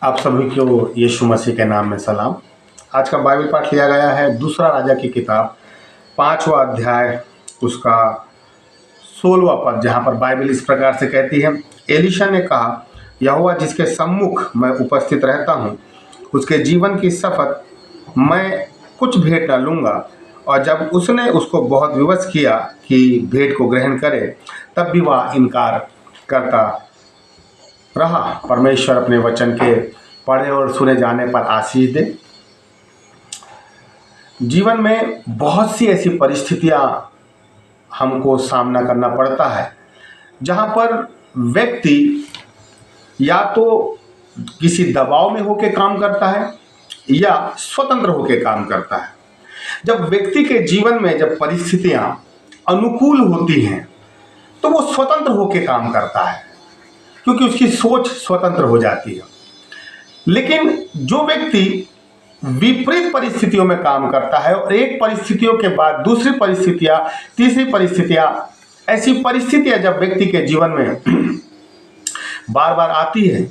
आप सभी को यीशु मसीह के नाम में सलाम। आज का बाइबल पाठ लिया गया है दूसरा राजा की किताब 5वां अध्याय उसका 16वां पद, जहाँ पर बाइबल इस प्रकार से कहती है, एलीशा ने कहा, यहोवा जिसके सम्मुख मैं उपस्थित रहता हूँ उसके जीवन की शपथ मैं कुछ भेंट न लूँगा। और जब उसने उसको बहुत विवश किया कि भेंट को ग्रहण करे, तब भी वह इनकार करता रहा। परमेश्वर अपने वचन के पढ़े और सुने जाने पर आशीष दे। जीवन में बहुत सी ऐसी परिस्थितियां हमको सामना करना पड़ता है जहां पर व्यक्ति या तो किसी दबाव में होकर काम करता है या स्वतंत्र होकर काम करता है। जब व्यक्ति के जीवन में जब परिस्थितियां अनुकूल होती हैं तो वो स्वतंत्र होकर काम करता है, क्योंकि उसकी सोच स्वतंत्र हो जाती है। लेकिन जो व्यक्ति विपरीत परिस्थितियों में काम करता है और एक परिस्थितियों के बाद दूसरी परिस्थितियां, तीसरी परिस्थितियां, ऐसी परिस्थितियां जब व्यक्ति के जीवन में बार बार आती है,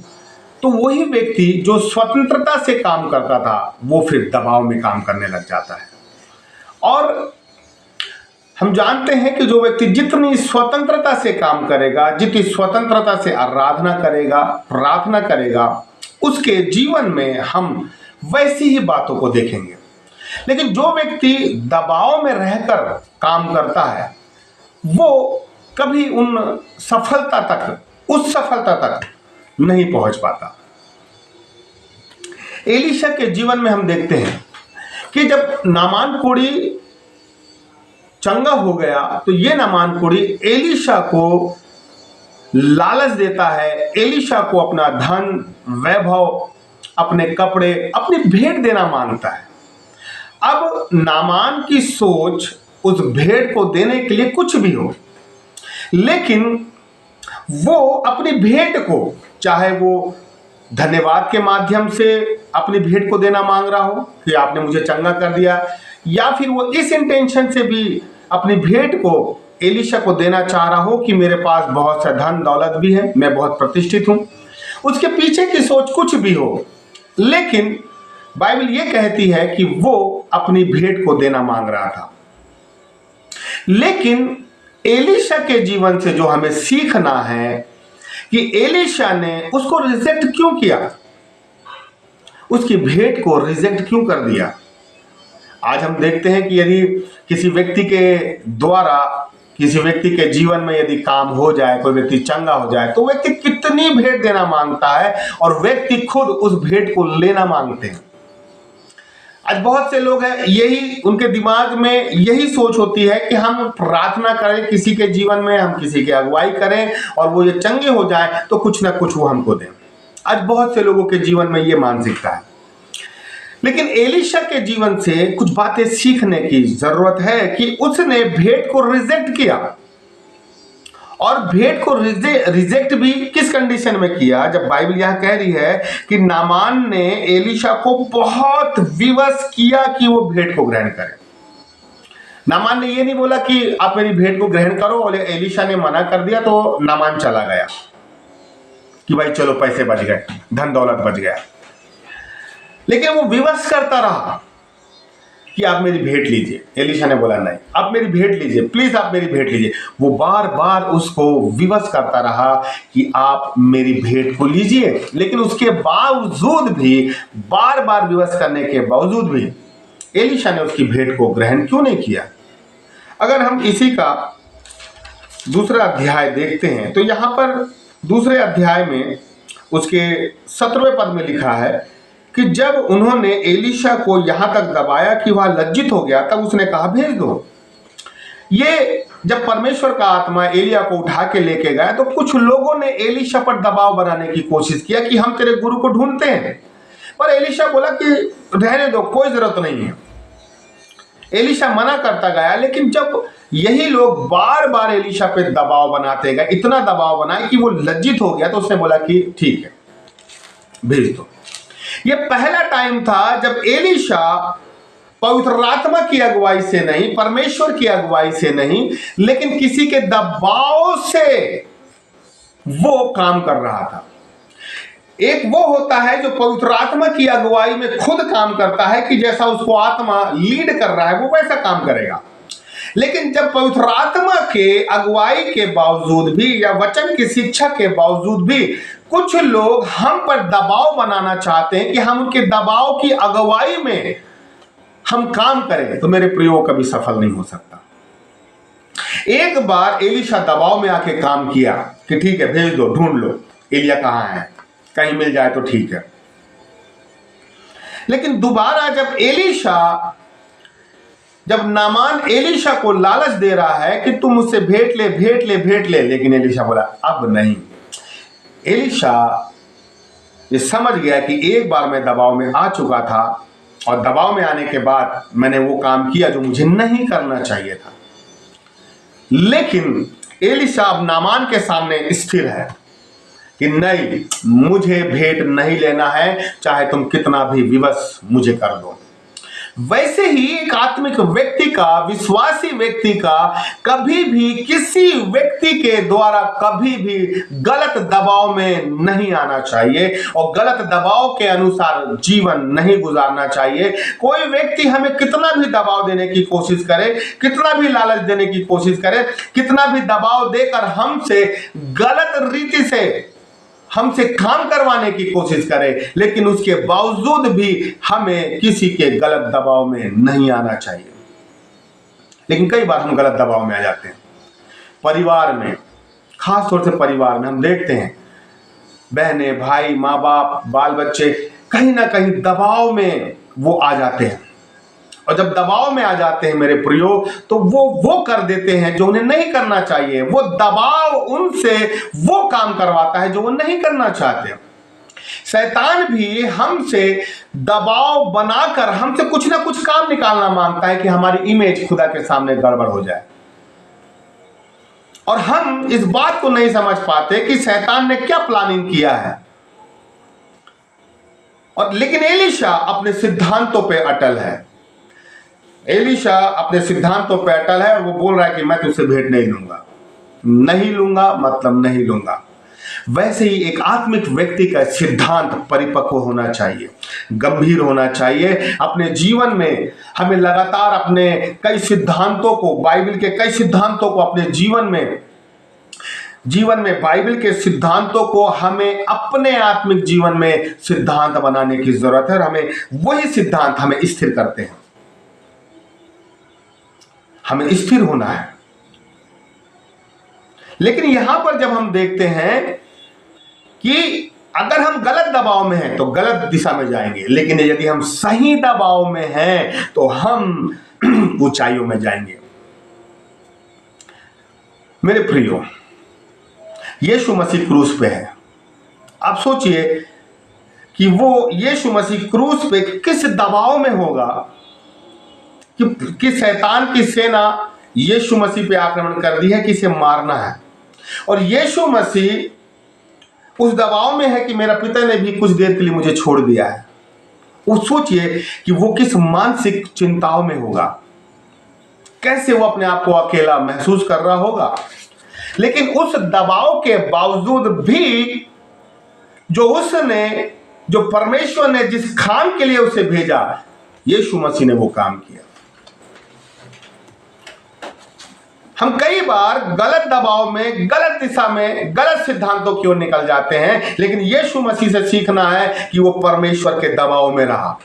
तो वही व्यक्ति जो स्वतंत्रता से काम करता था वो फिर दबाव में काम करने लग जाता है। और हम जानते हैं कि जो व्यक्ति जितनी स्वतंत्रता से काम करेगा, जितनी स्वतंत्रता से आराधना करेगा, प्रार्थना करेगा, उसके जीवन में हम वैसी ही बातों को देखेंगे। लेकिन जो व्यक्ति दबाव में रहकर काम करता है वो कभी उस सफलता तक नहीं पहुंच पाता। एलीशा के जीवन में हम देखते हैं कि जब नामान कोढ़ी चंगा हो गया तो ये नामान कोढ़ी एलीशा को लालच देता है, एलीशा को अपना धन, वैभव, अपने कपड़े, अपनी भेंट देना मांगता है। अब नामान की सोच उस भेंट को देने के लिए कुछ भी हो, लेकिन वो अपनी भेंट को, चाहे वो धन्यवाद के माध्यम से अपनी भेंट को देना मांग रहा हो कि आपने मुझे चंगा कर दिया, या फिर वो इस इंटेंशन से भी अपनी भेंट को एलीशा को देना चाह रहा हो कि मेरे पास बहुत सा धन दौलत भी है, मैं बहुत प्रतिष्ठित हूं। उसके पीछे की सोच कुछ भी हो, लेकिन बाइबल ये कहती है कि वो अपनी भेंट को देना मांग रहा था। लेकिन एलीशा के जीवन से जो हमें सीखना है कि एलीशा ने उसको रिजेक्ट क्यों किया, उसकी भेंट को रिजेक्ट क्यों कर दिया। आज हम देखते हैं कि यदि किसी व्यक्ति के द्वारा किसी व्यक्ति के जीवन में यदि काम हो जाए, कोई व्यक्ति चंगा हो जाए, तो व्यक्ति कितनी भेंट देना मांगता है और व्यक्ति खुद उस भेंट को लेना मांगते हैं। आज बहुत से लोग हैं, यही उनके दिमाग में यही सोच होती है कि हम प्रार्थना करें किसी के जीवन में, हम किसी की अगुवाई करें और वो ये चंगे हो जाए तो कुछ ना कुछ वो हमको दें। आज बहुत से लोगों के जीवन में ये मानसिकता है। लेकिन एलीशा के जीवन से कुछ बातें सीखने की जरूरत है कि उसने भेंट को रिजेक्ट किया, और भेंट को रिजेक्ट भी किस कंडीशन में किया, जब बाइबल यह कह रही है कि नामान ने एलीशा को बहुत विवश किया कि वो भेंट को ग्रहण करे। नामान ने ये नहीं बोला कि आप मेरी भेंट को ग्रहण करो, और एलीशा ने मना कर दिया तो नामान चला गया कि भाई चलो पैसे बच गए, धन दौलत बच गया। लेकिन वो विवश करता रहा कि आप मेरी भेंट लीजिए। एलीशा ने बोला नहीं, आप मेरी भेंट लीजिए, प्लीज आप मेरी भेंट लीजिए। वो बार बार उसको विवश करता रहा कि आप मेरी भेंट को लीजिए। लेकिन उसके बावजूद भी, बार बार विवश करने के बावजूद भी एलीशा ने उसकी भेंट को ग्रहण क्यों नहीं किया। अगर हम इसी का दूसरा अध्याय देखते हैं तो यहां पर दूसरे अध्याय में उसके 17वें पद में लिखा है कि जब उन्होंने एलीशा को यहां तक दबाया कि वह लज्जित हो गया, तब उसने कहा भेज दो। ये जब परमेश्वर का आत्मा एलिया को उठा के लेके गया तो कुछ लोगों ने एलीशा पर दबाव बनाने की कोशिश किया कि हम तेरे गुरु को ढूंढते हैं, पर एलीशा बोला कि रहने दो, कोई जरूरत नहीं है। एलीशा मना करता गया, लेकिन जब यही लोग बार बार एलीशा पे दबाव बनाते गए, इतना दबाव बनाए कि वो लज्जित हो गया, तो उसने बोला कि ठीक है भेज दो। ये पहला टाइम था जब एलीशा पवित्र आत्मा की अगुवाई से नहीं, परमेश्वर की अगुवाई से नहीं, लेकिन किसी के दबाव से वो काम कर रहा था। एक वो होता है जो पवित्र आत्मा की अगुवाई में खुद काम करता है कि जैसा उसको आत्मा लीड कर रहा है वो वैसा काम करेगा। लेकिन जब पवित्र आत्मा के अगुवाई के बावजूद भी या वचन की शिक्षा के बावजूद भी कुछ लोग हम पर दबाव बनाना चाहते हैं कि हम उनके दबाव की अगुवाई में हम काम करें, तो मेरे प्रियो कभी सफल नहीं हो सकता। एक बार एलीशा दबाव में आके काम किया कि ठीक है भेज दो, ढूंढ लो एलिया कहां है, कहीं मिल जाए तो ठीक है। लेकिन दोबारा जब नामान एलीशा को लालच दे रहा है कि तुम मुझसे भेंट ले, लेकिन एलीशा बोला अब नहीं। एलीशा ये समझ गया कि एक बार मैं दबाव में आ चुका था और दबाव में आने के बाद मैंने वो काम किया जो मुझे नहीं करना चाहिए था। लेकिन एलीशा अब नामान के सामने स्थिर है कि नहीं, मुझे भेंट नहीं लेना है, चाहे तुम कितना भी विवश मुझे कर दो। वैसे ही एक आत्मिक व्यक्ति का, विश्वासी व्यक्ति का कभी भी किसी व्यक्ति के द्वारा कभी भी गलत दबाव में नहीं आना चाहिए और गलत दबाव के अनुसार जीवन नहीं गुजारना चाहिए। कोई व्यक्ति हमें कितना भी दबाव देने की कोशिश करे, कितना भी लालच देने की कोशिश करे, कितना भी दबाव देकर हमसे गलत रीति से हमसे काम करवाने की कोशिश करे, लेकिन उसके बावजूद भी हमें किसी के गलत दबाव में नहीं आना चाहिए। लेकिन कई बार हम गलत दबाव में आ जाते हैं। परिवार में, खास तौर से परिवार में हम देखते हैं बहनें, भाई, माँ बाप, बाल बच्चे कहीं ना कहीं दबाव में वो आ जाते हैं। और जब दबाव में आ जाते हैं मेरे प्रियो, तो वो कर देते हैं जो उन्हें नहीं करना चाहिए। वो दबाव उनसे वो काम करवाता है जो वो नहीं करना चाहते। शैतान भी हमसे दबाव बनाकर हमसे कुछ ना कुछ काम निकालना मांगता है कि हमारी इमेज खुदा के सामने गड़बड़ हो जाए। और हम इस बात को नहीं समझ पाते कि शैतान ने क्या प्लानिंग किया है। और लेकिन एलीशा अपने सिद्धांतों पे अटल है। एलीशा अपने सिद्धांतों पर अटल है और वो बोल रहा है कि मैं तुझसे भेंट नहीं लूंगा। नहीं लूंगा मतलब नहीं लूंगा। वैसे ही एक आत्मिक व्यक्ति का सिद्धांत परिपक्व होना चाहिए, गंभीर होना चाहिए। अपने जीवन में हमें लगातार अपने कई सिद्धांतों को, बाइबल के कई सिद्धांतों को अपने जीवन में बाइबल के सिद्धांतों को हमें अपने आत्मिक जीवन में सिद्धांत बनाने की जरूरत है। और हमें वही सिद्धांत हमें स्थिर करते हैं। हमें स्थिर होना है। लेकिन यहां पर जब हम देखते हैं कि अगर हम गलत दबाव में हैं तो गलत दिशा में जाएंगे, लेकिन यदि हम सही दबाव में हैं तो हम ऊंचाइयों में जाएंगे। मेरे प्रियो, यीशु मसीह क्रूस पे है। आप सोचिए कि वो यीशु मसीह क्रूस पे किस दबाव में होगा कि शैतान की सेना यीशु मसीह पे आक्रमण कर दी है कि इसे मारना है। और यीशु मसीह उस दबाव में है कि मेरा पिता ने भी कुछ देर के लिए मुझे छोड़ दिया है। वो सोचिए कि वो किस मानसिक चिंताओं में होगा, कैसे वो अपने आप को अकेला महसूस कर रहा होगा। लेकिन उस दबाव के बावजूद भी जो परमेश्वर ने जिस काम के लिए उसे भेजा, यीशु मसीह ने वो काम किया। हम कई बार गलत दबाव में, गलत दिशा में, गलत सिद्धांतों की ओर निकल जाते हैं, लेकिन यीशु मसीह से सीखना है कि वो परमेश्वर के दबाव में रहा।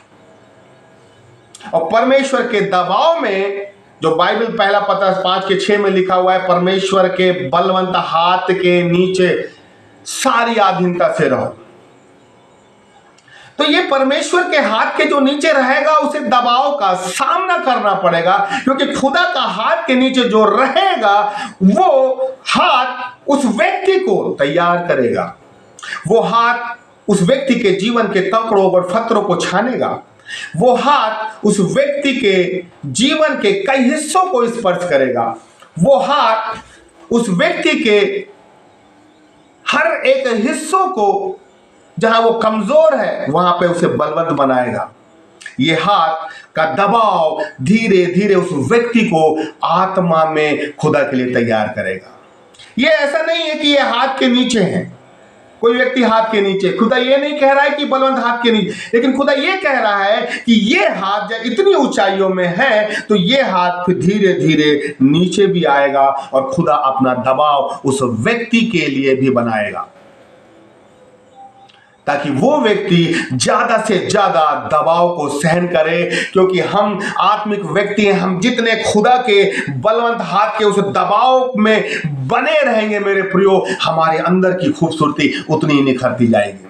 और परमेश्वर के दबाव में, जो बाइबल पहला पत्रस 5:6 में लिखा हुआ है, परमेश्वर के बलवंत हाथ के नीचे सारी अधीनता से रहो। तो ये परमेश्वर के हाथ के जो नीचे रहेगा उसे दबाव का सामना करना पड़ेगा, क्योंकि खुदा का हाथ के नीचे जो रहेगा वो हाथ उस व्यक्ति को तैयार करेगा। वो हाथ उस व्यक्ति के जीवन के तंकड़ों और फतरों को छानेगा। वो हाथ उस व्यक्ति के जीवन के कई हिस्सों को स्पर्श करेगा। वो हाथ उस व्यक्ति के हर एक हिस्सों को, जहां वो कमजोर है वहां पे उसे बलवंत बनाएगा। ये हाथ का दबाव धीरे धीरे उस व्यक्ति को आत्मा में खुदा के लिए तैयार करेगा। ये ऐसा नहीं है कि ये हाथ के नीचे है, कोई व्यक्ति हाथ के नीचे, खुदा ये नहीं कह रहा है कि बलवंत हाथ के नीचे, लेकिन खुदा ये कह रहा है कि ये हाथ जब इतनी ऊंचाइयों में है तो ये हाथ फिर धीरे धीरे नीचे भी आएगा और खुदा अपना दबाव उस व्यक्ति के लिए भी बनाएगा, ताकि वो व्यक्ति ज्यादा से ज्यादा दबाव को सहन करे। क्योंकि हम आत्मिक व्यक्ति हैं, हम जितने खुदा के बलवंत हाथ के उस दबाव में बने रहेंगे मेरे प्रियो, हमारे अंदर की खूबसूरती उतनी निखरती जाएगी,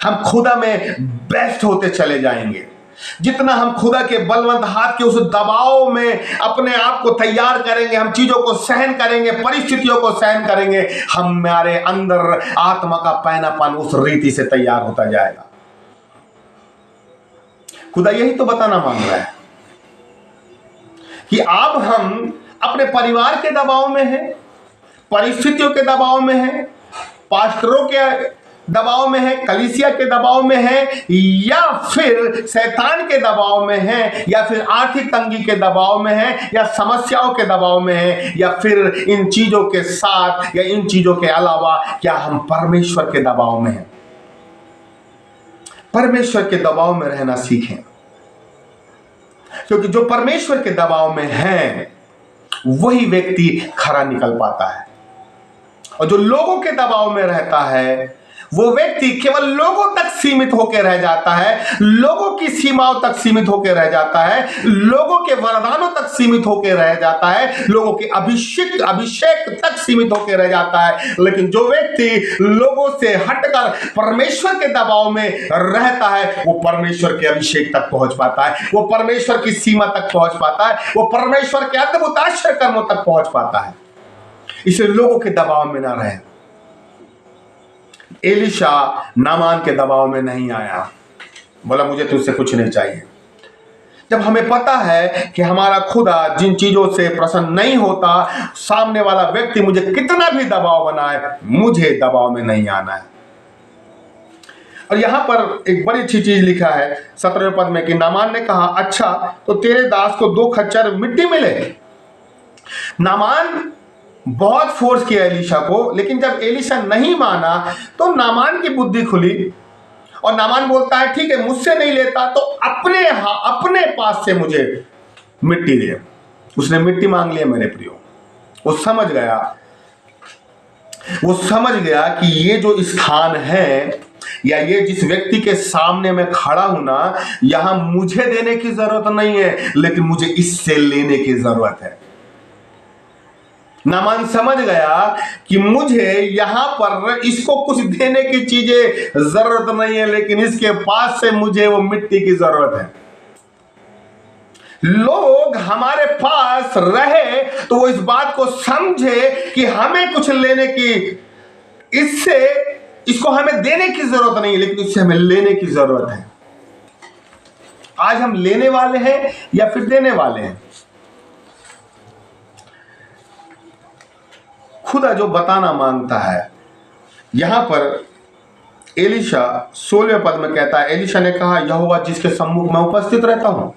हम खुदा में बेस्ट होते चले जाएंगे। जितना हम खुदा के बलवंत हाथ के उस दबाव में अपने आप को तैयार करेंगे, हम चीजों को सहन करेंगे, परिस्थितियों को सहन करेंगे, हमारे अंदर आत्मा का पैनापन उस रीति से तैयार होता जाएगा। खुदा यही तो बताना मांग रहा है कि अब हम अपने परिवार के दबाव में हैं, परिस्थितियों के दबाव में हैं, पास्टरों के दबाव में है, कलीसिया के दबाव में है, या फिर शैतान के दबाव में है, या फिर आर्थिक तंगी के दबाव में है, या समस्याओं के दबाव में है, या फिर इन चीजों के साथ या इन चीजों के अलावा क्या हम परमेश्वर के दबाव में हैं। परमेश्वर के दबाव में रहना सीखें, क्योंकि जो परमेश्वर के दबाव में है वही व्यक्ति खरा निकल पाता है, और जो लोगों के दबाव में रहता है वो व्यक्ति केवल लोगों तक सीमित होकर रह जाता है, लोगों की सीमाओं तक सीमित होकर रह जाता है, लोगों के वरदानों तक सीमित होकर रह जाता है, लोगों के अभिषेक तक सीमित होकर रह जाता है। लेकिन जो व्यक्ति लोगों से हटकर परमेश्वर के दबाव में रहता है वो परमेश्वर के अभिषेक तक पहुंच पाता है, वो परमेश्वर की सीमा तक पहुंच पाता है, वो परमेश्वर के अद्भुत आश्चर्य कर्मों तक पहुंच पाता है। इसलिए लोगों के दबाव में ना रहे। एलीशा नामान के दबाव में नहीं आया, बोला मुझे तुझसे कुछ नहीं चाहिए। जब हमें पता है कि हमारा खुदा जिन चीजों से प्रसन्न नहीं होता, सामने वाला व्यक्ति मुझे कितना भी दबाव बनाए, मुझे दबाव में नहीं आना है। और यहां पर एक बड़ी अच्छी चीज लिखा है 17वें पद में कि नामान ने कहा, अच्छा तो तेरे दास को 2 खच्चर मिट्टी मिले। नामान बहुत फोर्स किया एलीशा को, लेकिन जब एलीशा नहीं माना तो नामान की बुद्धि खुली और नामान बोलता है ठीक है मुझसे नहीं लेता तो अपने पास से मुझे मिट्टी दे। उसने मिट्टी मांग लिया मेरे प्रियो। वो समझ गया कि ये जो स्थान है या ये जिस व्यक्ति के सामने मैं खड़ा हूं ना, यहां मुझे देने की जरूरत नहीं है, लेकिन मुझे इससे लेने की जरूरत है। नामान समझ गया कि मुझे यहां पर इसको कुछ देने की चीजें जरूरत नहीं है, लेकिन इसके पास से मुझे वो मिट्टी की जरूरत है। लोग हमारे पास रहे तो वो इस बात को समझे कि हमें कुछ लेने की, इसको हमें देने की जरूरत नहीं है, लेकिन इससे हमें लेने की जरूरत है। आज हम लेने वाले हैं या फिर देने वाले हैं? खुदा जो बताना मांगता है, यहां पर एलीशा 16वें पद में कहता है, एलीशा ने कहा यहोवा जिसके सम्मुख मैं उपस्थित रहता हूं।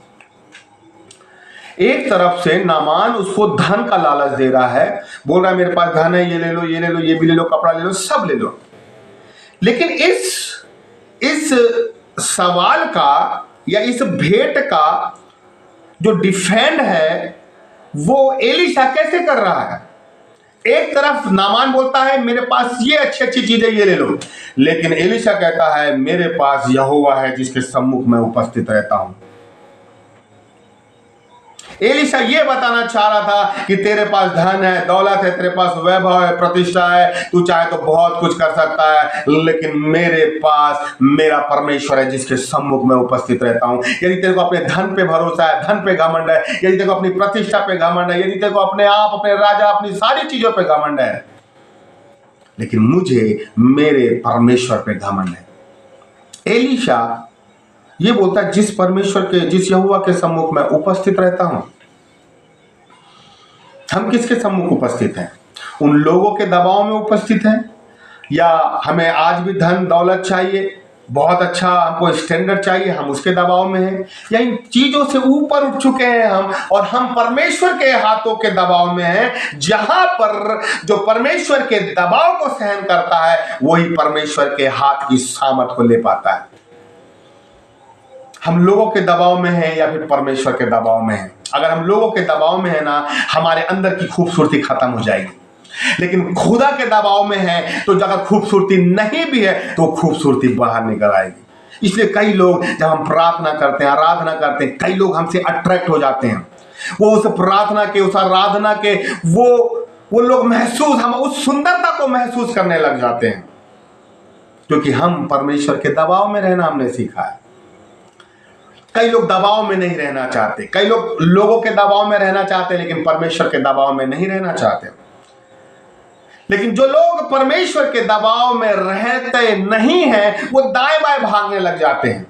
एक तरफ से नामान उसको धन का लालच दे रहा है, बोल रहा है मेरे पास धन है, ये ले लो, ये ले लो, ये भी ले लो, कपड़ा ले लो, सब ले लो। लेकिन इस सवाल का या इस भेंट का जो डिफेंड है वो एलीशा कैसे कर रहा है? एक तरफ नामान बोलता है मेरे पास ये अच्छी अच्छी चीजें, ये ले लो, लेकिन एलीशा कहता है मेरे पास यहोवा है जिसके सम्मुख मैं उपस्थित रहता हूं। एलीशा ये बताना चाह रहा था कि तेरे पास धन है, दौलत है, तेरे पास वैभव है, प्रतिष्ठा है, तू चाहे तो बहुत कुछ कर सकता है, लेकिन मेरे पास मेरा परमेश्वर है जिसके सम्मुख में उपस्थित रहता हूं। यदि तेरे को अपने धन पे भरोसा है, धन पे घमंड है, यदि तेरे को अपनी प्रतिष्ठा पे घमंड है, यदि तेरे को अपने आप, अपने राजा, अपनी सारी चीजों पे घमंड है, लेकिन मुझे मेरे परमेश्वर पे घमंड है। एलीशा ये बोलता है जिस परमेश्वर के, जिस यहोवा के सम्मुख में उपस्थित रहता हूं। हम किसके सम्मुख उपस्थित हैं? उन लोगों के दबाव में उपस्थित हैं, या हमें आज भी धन दौलत चाहिए, बहुत अच्छा हमको स्टैंडर्ड चाहिए, हम उसके दबाव में हैं, या इन चीजों से ऊपर उठ चुके हैं हम और हम परमेश्वर के हाथों के दबाव में हैं, जहां पर जो परमेश्वर के दबाव को सहन करता है वही परमेश्वर के हाथ की सामर्थ को ले पाता है। हम लोगों के दबाव में हैं या फिर परमेश्वर के दबाव में हैं। अगर हम लोगों के दबाव में है ना, हमारे अंदर की खूबसूरती खत्म हो जाएगी, लेकिन खुदा के दबाव में है तो अगर खूबसूरती नहीं भी है तो खूबसूरती बाहर निकल आएगी। इसलिए कई लोग जब हम प्रार्थना करते हैं, आराधना करते हैं, कई लोग हमसे अट्रैक्ट हो जाते हैं। वो उस प्रार्थना के, उस आराधना के वो लोग महसूस, हम उस सुंदरता को महसूस करने लग जाते हैं, क्योंकि हम परमेश्वर के दबाव में रहना हमने सीखा है। कई लोग दबाव में नहीं रहना चाहते, कई लोग लोगों के दबाव में रहना चाहते, लेकिन परमेश्वर के दबाव में नहीं रहना चाहते। लेकिन जो लोग परमेश्वर के दबाव में रहते नहीं हैं वो दाएं बाएं भागने लग जाते हैं,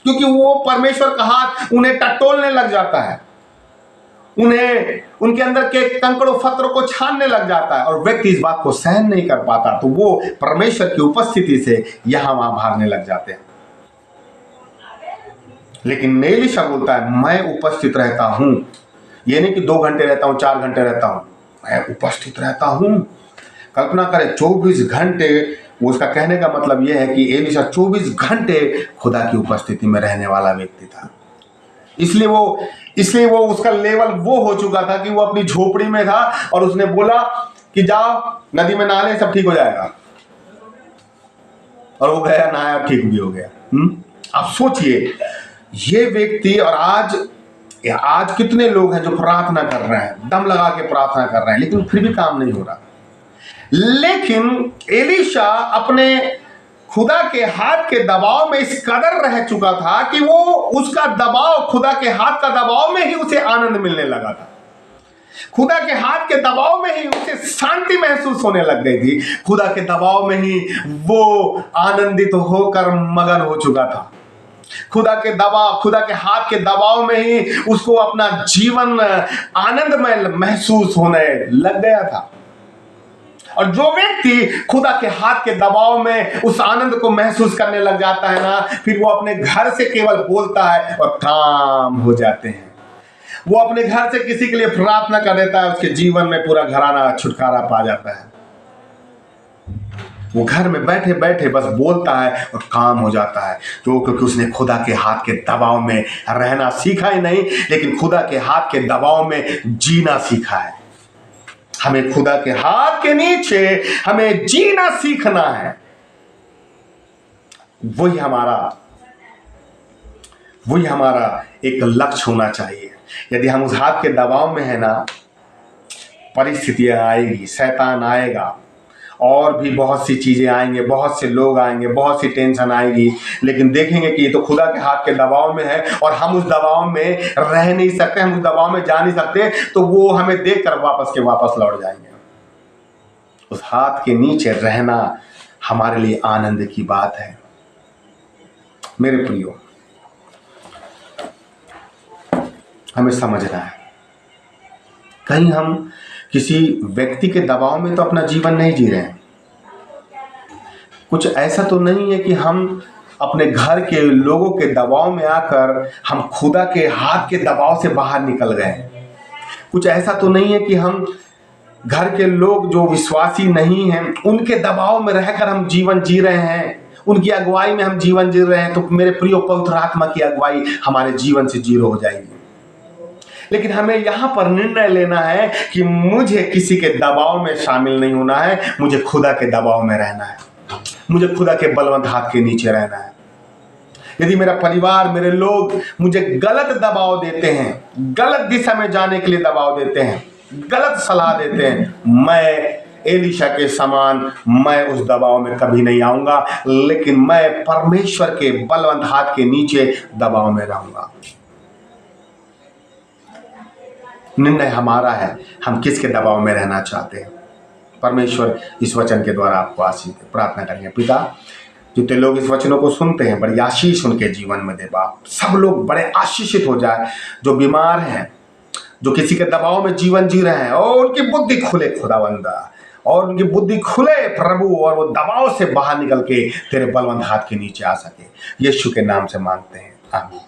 क्योंकि वो परमेश्वर का हाथ उन्हें टटोलने लग जाता है, उन्हें उनके अंदर के कंकड़ों फत्रों को छानने लग जाता है और व्यक्ति इस बात को सहन नहीं कर पाता, तो वो परमेश्वर की उपस्थिति से यहां वहां भागने लग जाते हैं। लेकिन एलीशा बोलता है मैं उपस्थित रहता हूं। ये नहीं कि 2 घंटे रहता हूं, 4 घंटे रहता हूं, मैं उपस्थित रहता हूं। कल्पना करें 24 घंटे, उसका कहने का मतलब यह है कि एलीशा 24 घंटे खुदा की उपस्थिति में रहने वाला व्यक्ति था। इसलिए वो उसका लेवल वो हो चुका था कि वो अपनी झोपड़ी में था और उसने बोला कि जाओ नदी में नहा ले, सब ठीक हो जाएगा, और वो गया, नहाया, ठीक भी हो गया। आप सोचिए ये व्यक्ति, और आज कितने लोग हैं जो प्रार्थना कर रहे हैं, दम लगा के प्रार्थना कर रहे हैं, लेकिन फिर भी काम नहीं हो रहा। लेकिन एलीशा अपने खुदा के हाथ के दबाव में इस कदर रह चुका था कि वो उसका दबाव, खुदा के हाथ का दबाव में ही उसे आनंद मिलने लगा था। खुदा के हाथ के दबाव में ही उसे शांति महसूस होने लग गई थी। खुदा के दबाव में ही वो आनंदित होकर मगन हो चुका था। खुदा के हाथ के दबाव में ही उसको अपना जीवन आनंदमय महसूस होने लग गया था। और जो व्यक्ति खुदा के हाथ के दबाव में उस आनंद को महसूस करने लग जाता है ना, फिर वो अपने घर से केवल बोलता है और काम हो जाते हैं। वो अपने घर से किसी के लिए प्रार्थना कर देता है, उसके जीवन में पूरा घराना छुटकारा पा जाता है। वो घर में बैठे बैठे बस बोलता है और काम हो जाता है, क्योंकि उसने खुदा के हाथ के दबाव में रहना सीखा ही नहीं, लेकिन खुदा के हाथ के दबाव में जीना सीखा है। हमें खुदा के हाथ के नीचे हमें जीना सीखना है। वही हमारा एक लक्ष्य होना चाहिए। यदि हम उस हाथ के दबाव में है ना, परिस्थितियां आएगी, शैतान आएगा, और भी बहुत सी चीजें आएंगे, बहुत से लोग आएंगे, बहुत सी टेंशन आएगी, लेकिन देखेंगे कि ये तो खुदा के हाथ के दबाव में है और हम उस दबाव में रह नहीं सकते, हम उस दबाव में जा नहीं सकते, तो वो हमें देखकर वापस लौट जाएंगे। उस हाथ के नीचे रहना हमारे लिए आनंद की बात है। मेरे प्रियो, हमें समझना है, कहीं हम किसी व्यक्ति के दबाव में तो अपना जीवन नहीं जी रहे हैं। कुछ ऐसा तो नहीं है कि हम अपने घर के लोगों के दबाव में आकर हम खुदा के हाथ के दबाव से बाहर निकल गए। कुछ ऐसा तो नहीं है कि हम घर के लोग जो विश्वासी नहीं हैं उनके दबाव में रहकर हम जीवन जी रहे हैं, उनकी अगुवाई में हम जीवन जी रहे हैं। तो मेरे प्रियो, पवित्र आत्मा की अगुवाई हमारे जीवन से जीरो हो जाएगी। लेकिन हमें यहां पर निर्णय लेना है कि मुझे किसी के दबाव में शामिल नहीं होना है, मुझे खुदा के दबाव में रहना है, मुझे खुदा के बलवंत हाथ के नीचे रहना है। यदि मेरा परिवार, मेरे लोग मुझे गलत दबाव देते हैं, गलत दिशा में जाने के लिए दबाव देते हैं, गलत सलाह देते हैं, मैं एलीशा के समान मैं उस दबाव में कभी नहीं आऊंगा, लेकिन मैं परमेश्वर के बलवंत हाथ के नीचे दबाव में रहूंगा। निर्णय हमारा है, हम किसके दबाव में रहना चाहते हैं। परमेश्वर इस वचन के द्वारा आपको आशीष दे। प्रार्थना करेंगे। पिता, जितने लोग इस वचनों को सुनते हैं, बड़ी आशीष उनके जीवन में दे बाप। सब लोग बड़े आशीषित हो जाए, जो बीमार हैं, जो किसी के दबाव में जीवन जी रहे हैं, और उनकी बुद्धि खुले खुदावंदा, और उनकी बुद्धि खुले प्रभु, और वो दबाव से बाहर निकल के तेरे बलवंत हाथ के नीचे आ सके। यीशु के नाम से मांगते हैं, आमीन।